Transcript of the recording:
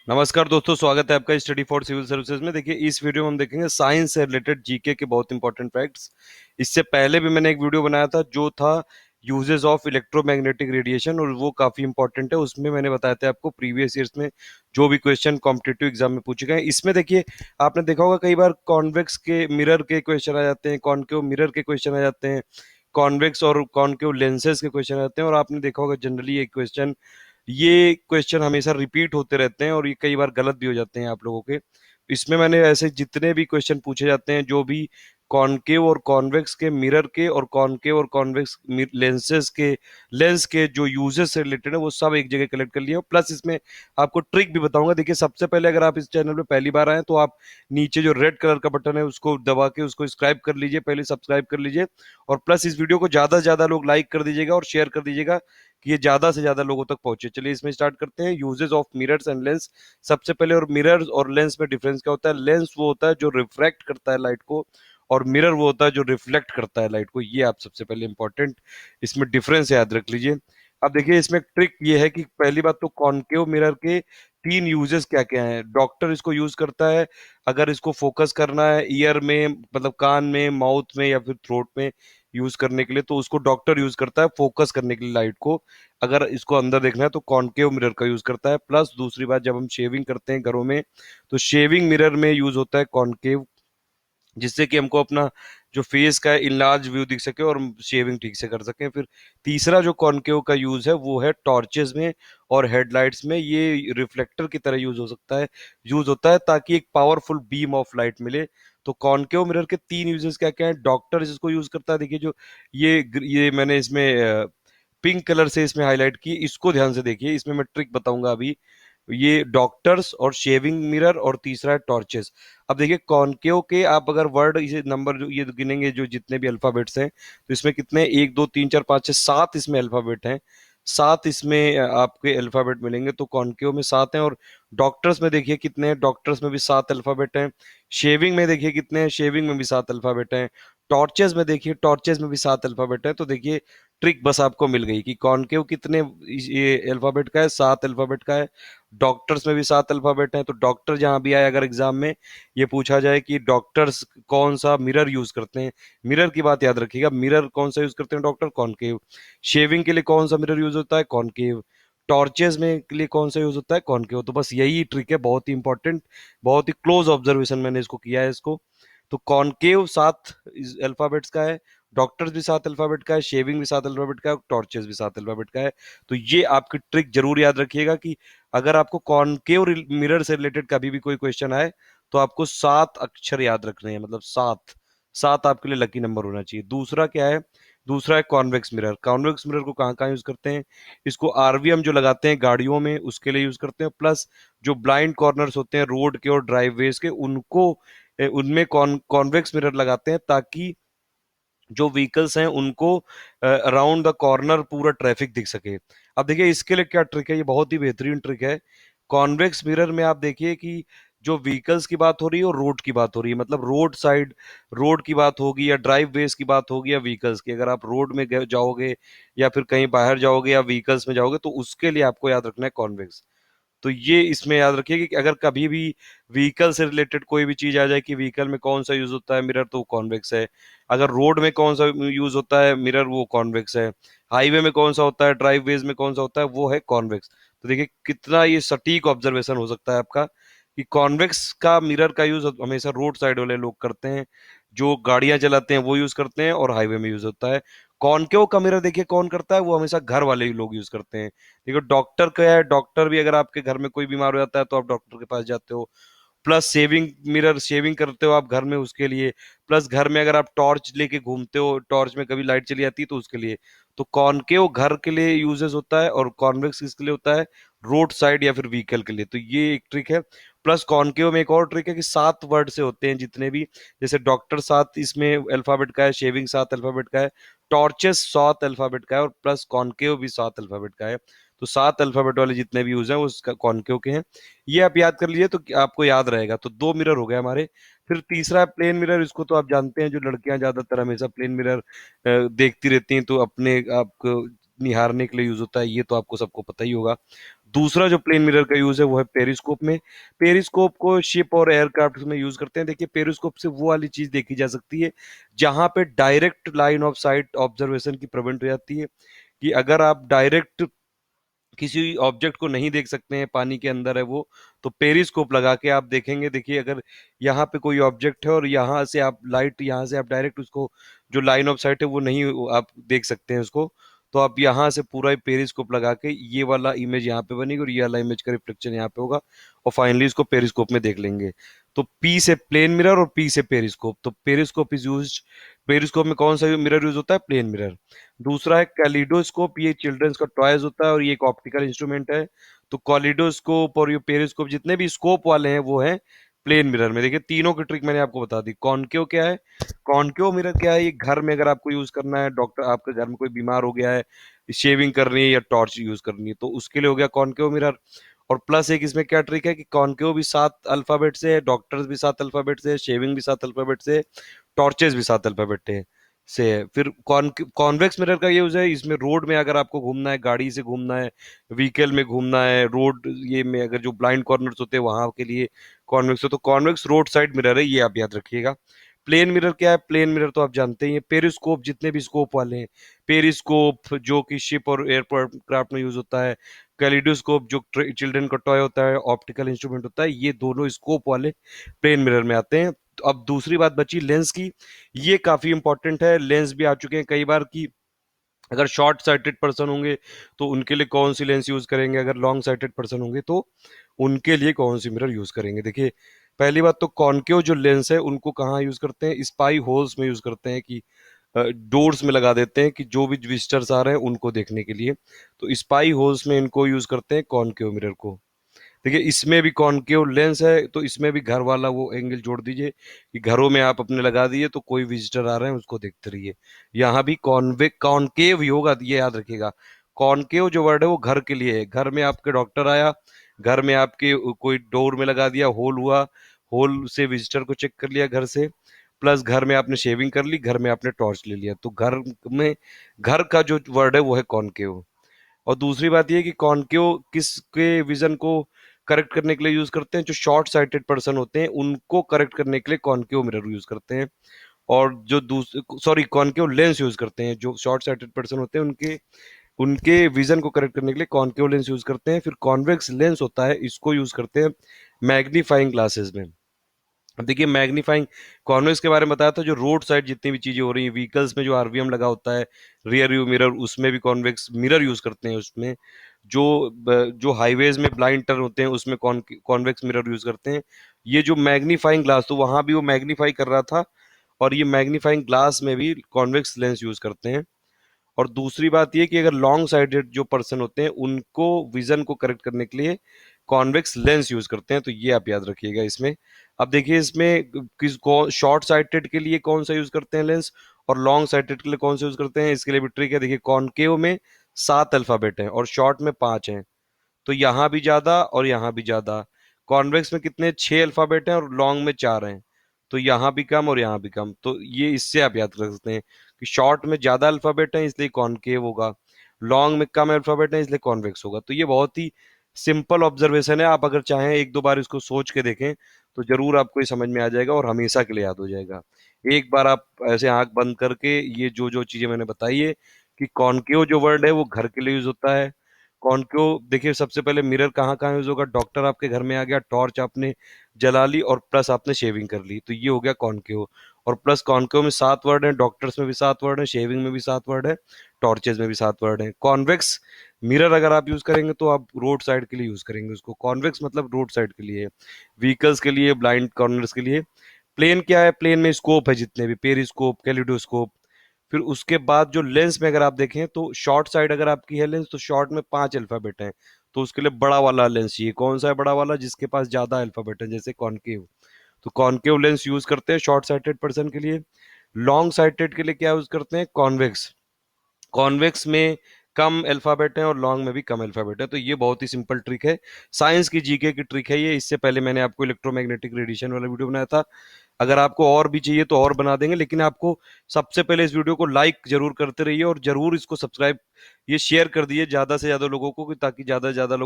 नमस्कार दोस्तों, स्वागत है आपका स्टडी फॉर सिविल सर्विसेज में। देखिए, इस वीडियो में हम देखेंगे साइंस से रिलेटेड जीके के बहुत इंपॉर्टेंट फैक्ट्स। इससे पहले भी मैंने एक वीडियो बनाया था जो था यूजेस ऑफ इलेक्ट्रोमैग्नेटिक रेडिएशन, और वो काफी इंपॉर्टेंट है। उसमें मैंने बताया था आपको प्रीवियस ईयर्स में जो भी क्वेश्चन कॉम्पिटिटिव एग्जाम में पूछे गए। इसमें देखिए, आपने देखा होगा कई बार कॉन्वेक्स के मिरर के क्वेश्चन आ जाते हैं, कॉनकेव मिरर के क्वेश्चन आ जाते हैं, कॉन्वेक्स और कॉनकेव लेंसेज के क्वेश्चन आते हैं। और आपने देखा होगा जनरली ये क्वेश्चन हमेशा रिपीट होते रहते हैं और ये कई बार गलत भी हो जाते हैं आप लोगों के। इसमें मैंने ऐसे जितने भी क्वेश्चन पूछे जाते हैं, जो भी कॉनकेव और कॉन्वेक्स के मिरर के और कॉनकेव और कॉन्वेक्स लेंसेज के लेंस के जो यूजेस से रिलेटेड है, वो सब एक जगह कलेक्ट कर लिया। प्लस इसमें आपको ट्रिक भी बताऊंगा। देखिए, सबसे पहले अगर आप इस चैनल पे पहली बार आए तो आप नीचे जो रेड कलर का बटन है उसको दबा के उसको सब्सक्राइब कर लीजिए, पहले सब्सक्राइब कर लीजिए। और प्लस इस वीडियो को ज्यादा से ज्यादा लोग लाइक कर दीजिएगा और शेयर कर दीजिएगा कि ये ज्यादा से ज्यादा लोगों तक पहुंचे। चलिए इसमें स्टार्ट करते हैं। Uses of mirrors and lens. सबसे पहले, और मिरर्स और लेंस में डिफरेंस क्या होता है? लेंस वो होता है जो रिफ्रैक्ट करता है लाइट को, और मिरर वो होता है जो रिफ्लेक्ट करता है लाइट को। ये आप सबसे पहले इंपॉर्टेंट इसमें डिफरेंस याद रख लीजिए। अब देखिए, इसमें ट्रिक ये है कि पहली बात तो कॉनकेव मिरर के तीन यूजेस क्या क्या हैं। डॉक्टर इसको यूज करता है अगर इसको फोकस करना है ईयर में, मतलब कान में, माउथ में या फिर थ्रोट में यूज करने के लिए, तो उसको डॉक्टर यूज करता है फोकस करने के लिए लाइट को। अगर इसको अंदर देखना है तो कॉनकेव मिरर का यूज करता है। प्लस दूसरी बात, जब हम शेविंग करते हैं घरों में तो शेविंग मिरर में यूज होता है कॉनकेव, जिससे कि हमको अपना जो फेस का इनलार्ज व्यू दिख सके और शेविंग ठीक से कर सकें। फिर तीसरा जो कॉनकेव का यूज है वो है टॉर्चेस में और हेडलाइट्स में। ये रिफ्लेक्टर की तरह यूज होता है ताकि एक पावरफुल बीम ऑफ लाइट मिले। तो कॉनकेव मिरर के तीन यूजेस क्या क्या है? डॉक्टर इसको यूज करता है। देखिए, जो ये मैंने इसमें पिंक कलर से इसमें हाईलाइट की, इसको ध्यान से देखिए। इसमें मैं ट्रिक बताऊंगा अभी। ये डॉक्टर्स और शेविंग मिरर और तीसरा है टॉर्चेस। अब देखिए, कॉनकेव के आप अगर वर्ड इसे नंबर जो ये गिनेंगे, जो जितने भी अल्फाबेट्स हैं, तो इसमें कितने? एक दो तीन चार पाँच छः सात इसमें अल्फाबेट हैं। सात इसमें आपके अल्फाबेट मिलेंगे। तो कॉनकेव में सात हैं। और डॉक्टर्स में देखिए कितने हैं? डॉक्टर्स में भी सात अल्फाबेट हैं। शेविंग में देखिए कितने हैं? शेविंग में भी सात अल्फाबेट हैं। टॉर्चेस में देखिए, टॉर्चेस में भी सात अल्फाबेट हैं। तो देखिए, ट्रिक बस आपको मिल गई कि कॉनकेव कितने ये अल्फाबेट का है? सात अल्फाबेट का है। डॉक्टर्स में भी सात अल्फाबेट हैं। तो डॉक्टर जहां भी आए, अगर एग्जाम में ये पूछा जाए कि डॉक्टर्स कौन सा मिरर यूज करते हैं, मिरर की बात याद रखिएगा। मिरर कौन सा यूज करते हैं डॉक्टर? कॉनकेव। शेविंग के लिए कौन सा मिरर यूज होता है? कॉनकेव। टॉर्चेस में के लिए कौन सा यूज होता है? कॉनकेव। तो बस यही ट्रिक है, बहुत ही इंपॉर्टेंट, बहुत ही क्लोज ऑब्जर्वेशन मैंने इसको किया है इसको। तो कॉनकेव सात अल्फाबेट्स का है, डॉक्टर्स भी सात अल्फाबेट का है, शेविंग भी सात अल्फाबेट का है, टॉर्चेस भी सात अल्फाबेट का है। तो ये आपकी ट्रिक जरूर याद रखिएगा कि अगर आपको कॉनकेव मिरर से रिलेटेड कभी भी कोई क्वेश्चन आए तो आपको सात अक्षर याद रखने हैं, मतलब सात। सात आपके लिए लकी नंबर होना चाहिए। दूसरा क्या है? दूसरा है कॉन्वेक्स मिरर। कॉन्वेक्स मिरर को कहाँ कहाँ यूज करते हैं? इसको आरवीएम जो लगाते हैं गाड़ियों में, उसके लिए यूज करते हैं। प्लस जो ब्लाइंड कॉर्नर्स होते हैं रोड के और ड्राइववेज के, उनको उनमें कॉन्वेक्स मिरर लगाते हैं ताकि जो व्हीकल्स हैं उनको अराउंड द कॉर्नर पूरा ट्रैफिक दिख सके। अब देखिए, इसके लिए क्या ट्रिक है? ये बहुत ही बेहतरीन ट्रिक है। कॉन्वेक्स मिरर में आप देखिए कि जो व्हीकल्स की बात हो रही है और रोड की बात हो रही है, मतलब रोड साइड रोड की बात होगी या ड्राइव वेज की बात होगी या व्हीकल्स की। अगर आप रोड में जाओगे या फिर कहीं बाहर जाओगे या व्हीकल्स में जाओगे, तो उसके लिए आपको याद रखना है कॉन्वेक्स। तो ये इसमें याद रखिए कि अगर कभी भी व्हीकल से रिलेटेड कोई भी चीज आ जाए कि व्हीकल में कौन सा यूज होता है मिरर, तो वो कॉन्वेक्स है। अगर रोड में कौन सा यूज होता है मिरर, वो कॉन्वेक्स है। हाईवे में कौन सा होता है, ड्राइववेज में कौन सा होता है, वो है कॉन्वेक्स। तो देखिए कितना ये सटीक ऑब्जर्वेशन हो सकता है आपका कि कॉन्वेक्स का मिरर का यूज हमेशा रोड साइड वाले लोग करते हैं, जो गाड़ियां चलाते हैं वो यूज करते हैं, और हाईवे में यूज होता है। कॉनकेव का मिरर देखिए कौन करता है? वो हमेशा घर वाले ही लोग यूज करते हैं। देखो, डॉक्टर क्या है? डॉक्टर भी अगर आपके घर में कोई बीमार हो जाता है तो आप डॉक्टर के पास जाते हो। प्लस शेविंग मिरर, शेविंग करते हो आप घर में, उसके लिए। प्लस घर में अगर आप टॉर्च लेके घूमते हो, टॉर्च में कभी लाइट चली जाती है तो उसके लिए। तो कॉनकेव घर के लिए यूजेस होता है और कॉन्वेक्स किसके लिए होता है? रोड साइड या फिर व्हीकल के लिए। तो ये एक ट्रिक है। प्लस कॉनकेव में एक और ट्रिक है कि सात वर्ड से होते हैं जितने भी, जैसे डॉक्टर सात इसमें अल्फाबेट का है, शेविंग सात अल्फाबेट का है, टॉर्चेस सात अल्फाबेट का है, और प्लस कॉनकेव भी सात अल्फाबेट का है। तो सात अल्फाबेट वाले जितने भी यूज हैं वो उसका कॉनकेव के हैं। ये आप याद कर लीजिए तो आपको याद रहेगा। तो दो मिरर हो गए हमारे। फिर तीसरा है प्लेन मिरर। इसको तो आप जानते हैं, जो लड़कियां ज्यादातर हमेशा प्लेन मिरर देखती रहती हैं तो अपने आप को निहारने के लिए यूज होता है। ये तो आपको सबको पता ही होगा। दूसरा जो प्लेन मिरर का यूज है वो है पेरिस्कोप में। पेरिस्कोप को शिप और एयरक्राफ्ट में यूज करते हैं। देखिए पेरिस्कोप से वो वाली चीज देखी जा सकती है जहां पे direct line of site observation की प्रिवेंट हो जाती है, कि अगर आप डायरेक्ट किसी ऑब्जेक्ट को नहीं देख सकते हैं, पानी के अंदर है वो, तो पेरिस्कोप लगा के आप देखेंगे। देखिए अगर यहाँ पे कोई ऑब्जेक्ट है और यहाँ से आप लाइट, यहाँ से आप डायरेक्ट उसको, जो लाइन ऑफ साइट है वो नहीं आप देख सकते हैं उसको, तो आप यहाँ से पूरा पेरिस्कोप लगा के ये वाला इमेज यहाँ पे बनेगी और ये वाला इमेज का रिफ्लेक्शन यहाँ पे होगा, और फाइनली इसको पेरिस्कोप में देख लेंगे। तो पी से प्लेन मिरर और पी से पेरिस्कोप। तो पेरिस्कोप इज यूज, पेरिस्कोप में कौन सा मिरर यूज होता है? Plane mirror. दूसरा है कैलिडोस्कोप, ये चिल्ड्रंस का टॉयज होता है और ये एक ऑप्टिकल इंस्ट्रूमेंट है। तो कॉलिडोस्कोप और ये पेरिस्कोप जितने भी स्कोप वाले हैं वो है प्लेन मिरर में। देखिए तीनों की ट्रिक मैंने आपको बता दी। कॉनकेव क्या है? कॉनकेव मिरर क्या है? ये घर में अगर आपको यूज करना है, डॉक्टर आपके घर में कोई बीमार हो गया है, शेविंग करनी है या टॉर्च यूज करनी है, तो उसके लिए हो गया कॉनकेव मिरर। और प्लस एक इसमें क्या ट्रिक है कि कॉनकेव भी 7 अल्फाबेट से है, डॉक्टर्स भी 7 अल्फाबेट से है, शेविंग भी 7 अल्फाबेट से है, टॉर्चेस भी 7 अल्फाबेट से है। फिर कॉन्वेक्स मिरर का ये यूज है, इसमें रोड में अगर आपको घूमना है, गाड़ी से घूमना है, व्हीकल में घूमना है, रोड ये में अगर जो ब्लाइंड कॉर्नर्स होते हैं वहां के लिए कॉन्वेक्स हो, तो कॉन्वेक्स रोड साइड मिरर है, ये आप याद रखिएगा। प्लेन मिरर क्या है? प्लेन मिरर तो आप जानते ही हैं। पेरिस्कोप जितने भी स्कोप वाले हैं, पेरिस्कोप जो कि शिप और एयरक्राफ्ट में यूज होता है, कैलिडोस्कोप जो चिल्ड्रन का टॉय होता है, ऑप्टिकल इंस्ट्रूमेंट होता है, ये दोनों स्कोप वाले प्लेन मिरर में आते हैं। तो अब दूसरी बात बची लेंस की। ये काफी इंपॉर्टेंट है, लेंस भी आ चुके हैं कई बार की अगर शॉर्ट साइटेड पर्सन होंगे तो उनके लिए कौन सी लेंस यूज करेंगे, अगर लॉन्ग साइटेड पर्सन होंगे तो उनके लिए कौन सी मिरर यूज करेंगे। देखिए पहली बात तो कॉनकेव जो लेंस है उनको कहाँ यूज करते हैं? स्पाई होल्स में यूज करते हैं, कि डोर्स में लगा देते हैं कि जो भी विजिटर्स आ रहे हैं उनको देखने के लिए। तो स्पाई होल्स में इनको यूज करते हैं कॉनकेव मिरर को। देखिए इसमें भी कॉनकेव लेंस है, तो इसमें भी घर वाला वो एंगल जोड़ दीजिए कि घरों में आप अपने लगा दिए तो कोई विजिटर आ रहे हैं उसको देखते रहिए। यहाँ भी कॉनकेव ही होगा, ये याद रखिएगा। कॉनकेव जो वर्ड है वो घर के लिए है। घर में आपके डॉक्टर आया, घर में आपके कोई डोर में लगा दिया, होल हुआ, होल से विजिटर को चेक कर लिया घर से, प्लस घर में आपने शेविंग कर ली, घर में आपने टॉर्च ले लिया, तो घर में घर का जो वर्ड है वो है कॉनकेव। और दूसरी बात ये कि कॉनकेव किसके विजन को करेक्ट करने के लिए यूज करते हैं? जो शॉर्ट साइटेड पर्सन होते हैं उनको करेक्ट करने के लिए कॉनकेव मिरर यूज करते हैं। और जो सॉरी कॉनकेव लेंस यूज करते हैं, जो शॉर्ट साइटेड पर्सन होते हैं उनके उनके विजन को करेक्ट करने के लिए कॉनकेव लेंस यूज करते हैं। फिर कॉन्वेक्स लेंस होता है, इसको यूज करते हैं मैग्नीफाइंग ग्लासेस में। अब देखिए मैग्नीफाइंग कॉन्वेक्स के बारे में बताया था, जो रोड साइड जितनी भी चीजें हो रही हैं, व्हीकल्स में जो आरवीएम लगा होता है, रियर व्यू मिरर, उसमें भी कॉन्वेक्स मिरर यूज करते हैं। उसमें जो जो हाईवेज में ब्लाइंड टर्न होते हैं उसमें कॉन्वेक्स मिरर यूज करते हैं। ये जो मैग्नीफाइंग ग्लास, तो वहां भी वो मैग्नीफाई कर रहा था, और ये मैग्नीफाइंग ग्लास में भी कॉन्वेक्स लेंस यूज करते हैं। और दूसरी बात ये कि अगर लॉन्ग साइडेड जो पर्सन होते हैं उनको विजन को करेक्ट करने के लिए कॉन्वेक्स लेंस यूज करते हैं, तो ये आप याद रखिएगा इसमें। अब देखिए इसमें किस शॉर्ट साइटेड के लिए कौन सा यूज करते हैं लेंस, और लॉन्ग साइटेड के लिए कौन सा यूज करते हैं, इसके लिए भी ट्रिक है। देखिए कॉनकेव में 7 अल्फाबेट हैं और शॉर्ट में 5 हैं, तो यहाँ भी ज्यादा और यहाँ भी ज्यादा। कॉन्वेक्स में कितने? 6 अल्फाबेट हैं और लॉन्ग में 4 हैं, तो यहाँ भी कम और यहाँ भी कम। तो ये इससे आप याद रख सकते हैं कि शॉर्ट में ज्यादा अल्फाबेट हैं इसलिए कॉनकेव होगा, लॉन्ग में कम अल्फाबेट हैं इसलिए कॉन्वेक्स होगा। तो ये बहुत ही सिंपल ऑब्जर्वेशन है, आप अगर चाहें एक दो बार इसको सोच के देखें तो जरूर आपको ये समझ में आ जाएगा और हमेशा के लिए याद हो जाएगा। एक बार आप ऐसे आंख बंद करके ये जो जो चीजें मैंने बताई है, कि कॉनकेव जो वर्ड है वो घर के लिए यूज होता है। कॉनकेव देखिए सबसे पहले मिरर कहाँ कहाँ यूज होगा? डॉक्टर आपके घर में आ गया, टॉर्च आपने जला ली और प्लस आपने शेविंग कर ली, तो ये हो गया कॉनकेव। और प्लस कॉनकेव में 7 वर्ड हैं, डॉक्टर्स में भी 7 वर्ड हैं, शेविंग में भी 7 वर्ड है, टॉर्चेज में भी 7 वर्ड हैं। कॉन्वेक्स मिरर अगर आप यूज करेंगे तो आप रोड साइड के लिए यूज करेंगे उसको। कॉन्वेक्स मतलब रोड साइड के लिए, व्हीकल्स के लिए, ब्लाइंड कॉर्नर्स के लिए। प्लेन क्या है? प्लेन में स्कोप है जितने भी, पेरिस्कोप, कैलिडोस्कोप। फिर उसके बाद जो लेंस में अगर आप देखें तो शॉर्ट साइड अगर आपकी है लेंस, तो शॉर्ट में 5 अल्फाबेट हैं, तो उसके लिए बड़ा वाला लेंस चाहिए। कौन सा है बड़ा वाला? जिसके पास ज्यादा अल्फाबेट है, जैसे कॉनकेव। तो कॉनकेव लेंस यूज करते हैं शॉर्ट साइटेड पर्सन के लिए। लॉन्ग साइटेड के लिए क्या यूज करते हैं? कॉन्वेक्स। कॉन्वेक्स में कम अल्फाबेट है और लॉन्ग में भी कम अल्फाबेट है। तो ये बहुत ही सिंपल ट्रिक है, साइंस की जीके की ट्रिक है ये। इससे पहले मैंने आपको इलेक्ट्रोमैग्नेटिक रेडिएशन वाला वीडियो बनाया था, अगर आपको और भी चाहिए तो और बना देंगे, लेकिन आपको सबसे पहले इस वीडियो को लाइक जरूर करते रहिए और जरूर इसको सब्सक्राइब, ये शेयर कर दिए ज्यादा से ज्यादा लोगों को, ताकि ज्यादा से ज्यादा लोग